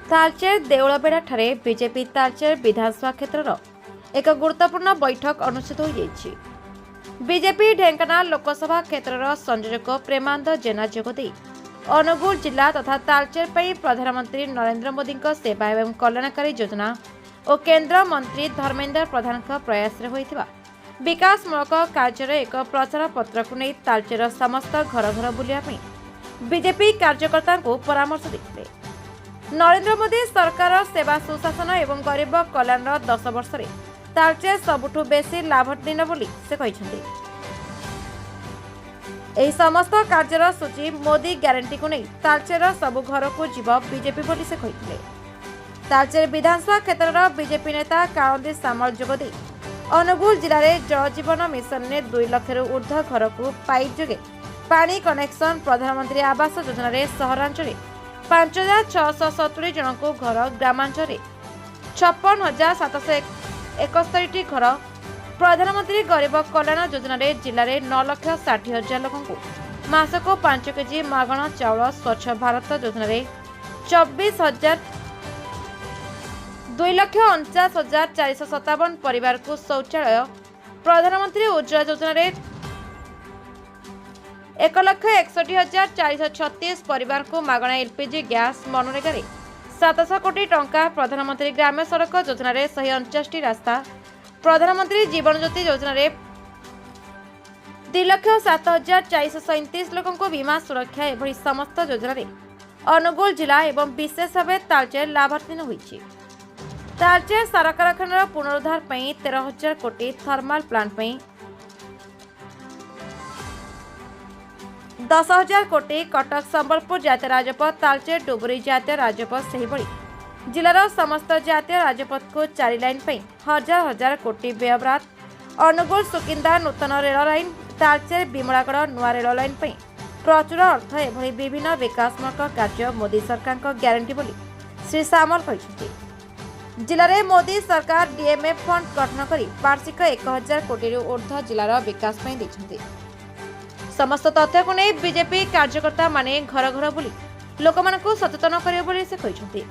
तालचेर देउलबेड़ा ठारे बीजेपी तालचेर विधानसभा क्षेत्र एक गुरुत्वपूर्ण बैठक अनुष्ठित हो बीजेपी ढेंकानाल लोकसभा क्षेत्र संयोजक प्रेमानंद जेना जोगदे अनुगुल जिला तथा तालचेर पर प्रधानमंत्री नरेंद्र मोदी सेवा एवं कल्याणकारी योजना और केंद्र मंत्री धर्मेंद्र प्रधान प्रयास होता विकासमूलक कार्यर एक प्रचार पत्र को नहीं तालचेर समस्त घर घर बुलाया बीजेपी कार्यकर्ता को परामर्श देते। नरेंद्र मोदी सरकार सेवा सुशासन एवं गरीब कल्याण 10 वर्ष तालचेर सबुठु बेसी लाभदीन बोली से कहते। एही समस्त कार्यर सूची मोदी ग्यारंटी को नहीं तालचेर सबु घर को जीव बीजेपी बोली से कहते। तालचेर विधानसभा क्षेत्र बीजेपी नेता काळंदी सामल जोगदे अनुगुल जिले में जल जीवन मिशन ने 2 लाख ऊर्ध्व घर को पाइप जोगे पानी कनेक्शन प्रधानमंत्री आवास योजना रे सहरांचल 5670 जन को घर ग्रामांचल 56,771 घर प्रधानमंत्री गरीब कल्याण योजना रे जिले में 9,60,000 लोगों को मासको 5 केजी मागणा चाउल स्वच्छ भारत योजना रे 2,49,457 परिवार को शौचालय प्रधानमंत्री उज्ज्वला योजना रे 1,61,436 परिवार को मागणा एलपीजी गैस मनरेगा 700 कोटी टंका प्रधानमंत्री ग्राम्य सड़क योजना रे 149 रास्ता प्रधानमंत्री जीवन ज्योति योजना रे 2,07,437 लोगों को बीमा सुरक्षा एवं समस्त योजना रे अनुगुल जिला एवं विशेष भाव तालचेर लाभान्वित होइछि। तालचेर सार कारखानार पुनरुद्धार 13,000 कोटी थर्माल प्लांट 10,000 कोटी कटक संबलपुर जातीय राजपथ तालचेर डुबुरी जातीय राजपथ से जिलार समस्त जातीय राजपथ को 4 लाइन हजार हजार कोटी व्ययबराद अनुगुल सुकिंदा नूतन रेल लाइन तालचेर बिमलागढ़ नुआ रेल लाइन प्रचुर अर्थ एभली विभिन्न विकासमूलक कार्य मोदी सरकार ग्यारंटी बोली श्री सामल कहते। जिले में मोदी सरकार डीएमएफ फंड गठन कर वार्षिक 1,000 कोटी ऊर्ध्व जिलार विकास देते। समस्त तथ्य को नहीं बीजेपी कार्यकर्ता माने घर घर बुली लोक मानकु सचेतन करिवे बोली से कहते।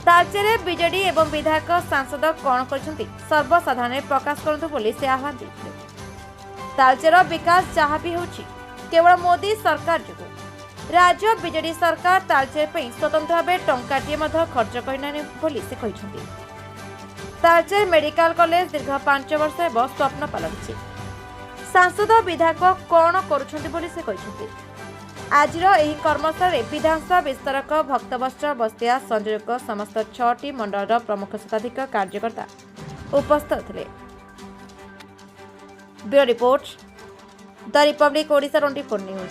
तालचेर बीजेडी एवं विधायक सांसद कौन करछंती सर्वसाधारण प्रकाश करंतु बोली से आह्वान देते। तालचेर विकास जहाँ भी होछि केवल मोदी सरकार जो राज्य बीजेडी सरकार तालचेर पे स्वतंत्र भाव टंकाटिए खर्च करना बोली से कहते। तालचेर मेडिकल कॉलेज दीर्घ 5 वर्ष एवं स्वप्न पालटिछि सांसद विधायक कौन करुछंती बोली से कहते। आज कर्मशाला विधानसभा विस्तारक भक्तवत्सल बस्तिया संयोजक समस्त 6टी मंडल प्रमुख शताधिक कार्यकर्ता उपस्थित थे। Bureau report the Republic Odisha 24 news.